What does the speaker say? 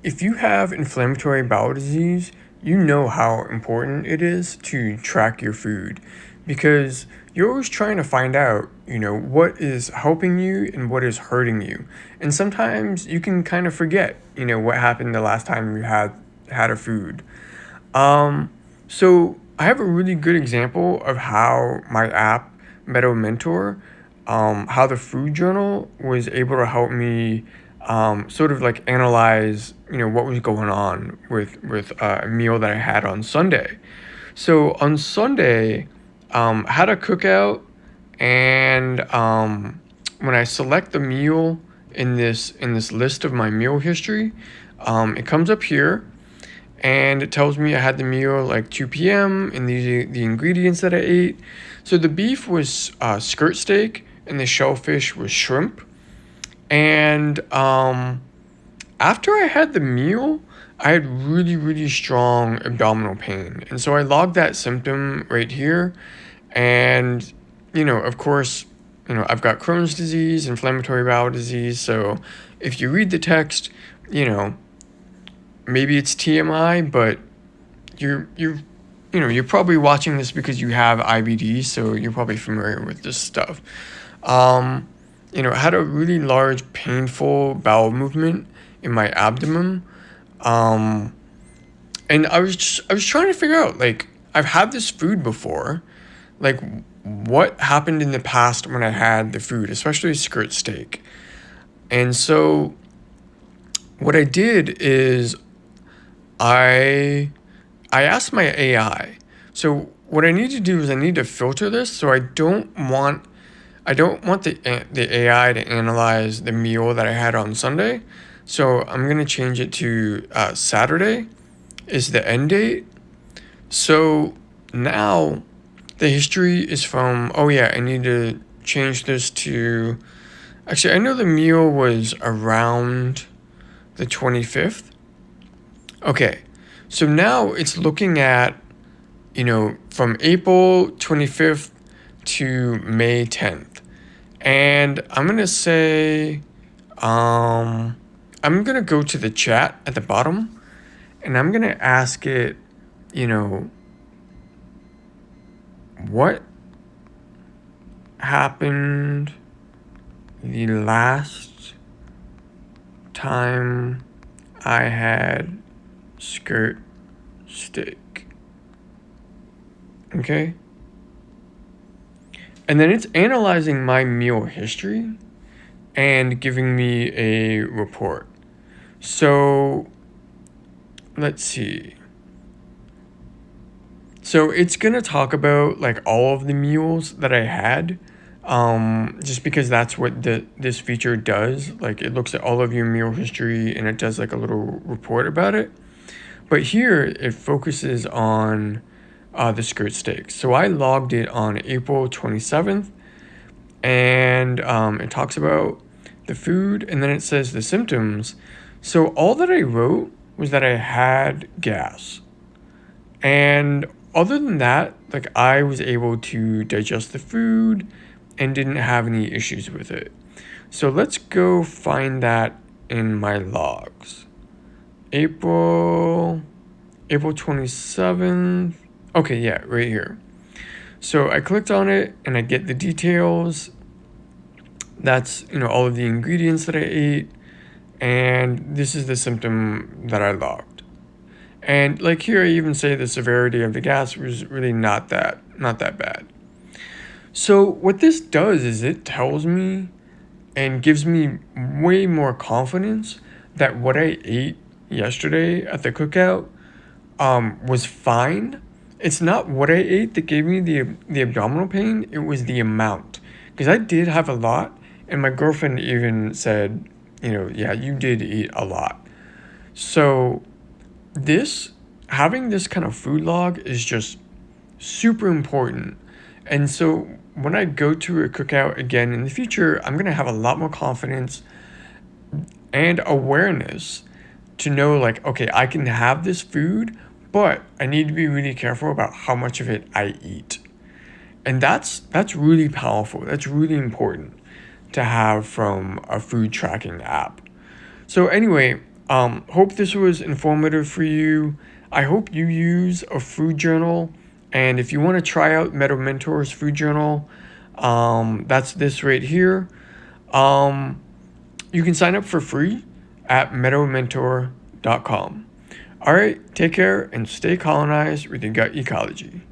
if you have inflammatory bowel disease, you know how important it is to track your food because you're always trying to find out, what is helping you and what is hurting you. And sometimes you can kind of forget, what happened the last time you had a food. So I have a really good example of how my app, Meadow Mentor, how the food journal was able to help me sort of like analyze, what was going on with a meal that I had on Sunday. So on Sunday, had a cookout, and when I select the meal in this list of my meal history, it comes up here and it tells me I had the meal like 2 p.m. and these are the ingredients that I ate. So the beef was skirt steak and the shellfish was shrimp. And after I had the meal, I had really, really strong abdominal pain. And so I logged that symptom right here. And, of course, I've got Crohn's disease, inflammatory bowel disease. So if you read the text, maybe it's TMI, but you're probably watching this because you have IBD, so you're probably familiar with this stuff. I had a really large, painful bowel movement in my abdomen, and I was trying to figure out, like, I've had this food before, like, what happened in the past when I had the food, especially skirt steak. And so what I did is I asked my AI. So what I need to do is I need to filter this. So I don't want the AI to analyze the meal that I had on Sunday. So I'm gonna change it to Saturday is the end date. So now the history is from, oh yeah, I need to change this to, actually I know the meal was around the 25th. Okay, so now it's looking at, from April 25th to May 10th. And I'm going to say, I'm going to go to the chat at the bottom and I'm going to ask it, what happened the last time I had skirt steak. Okay? And then it's analyzing my meal history and giving me a report. So let's see. So it's going to talk about like all of the meals that I had, just because that's what this feature does. Like it looks at all of your meal history and it does like a little report about it. But here it focuses on the skirt steak. So I logged it on April 27th, and it talks about the food, and then it says the symptoms. So all that I wrote was that I had gas. And other than that, like I was able to digest the food and didn't have any issues with it. So let's go find that in my logs. April 27th. Okay, yeah, right here. So I clicked on it and I get the details. That's, all of the ingredients that I ate. And this is the symptom that I logged. And like here, I even say the severity of the gas was really not that bad. So what this does is it tells me and gives me way more confidence that what I ate yesterday at the cookout was fine. It's not what I ate that gave me the abdominal pain. It was the amount, because I did have a lot, and my girlfriend even said, yeah, you did eat a lot. So having this kind of food log is just super important. And so when I go to a cookout again in the future, I'm going to have a lot more confidence and awareness to know, like, okay, I can have this food, but I need to be really careful about how much of it I eat. And that's really powerful. That's really important to have from a food tracking app. So anyway, Hope this was informative for you. I hope you use a food journal. And if you want to try out Meadow Mentor's food journal, that's this right here. Um, you can sign up for free at meadowmentor.com. All right, take care and stay colonized with your gut ecology.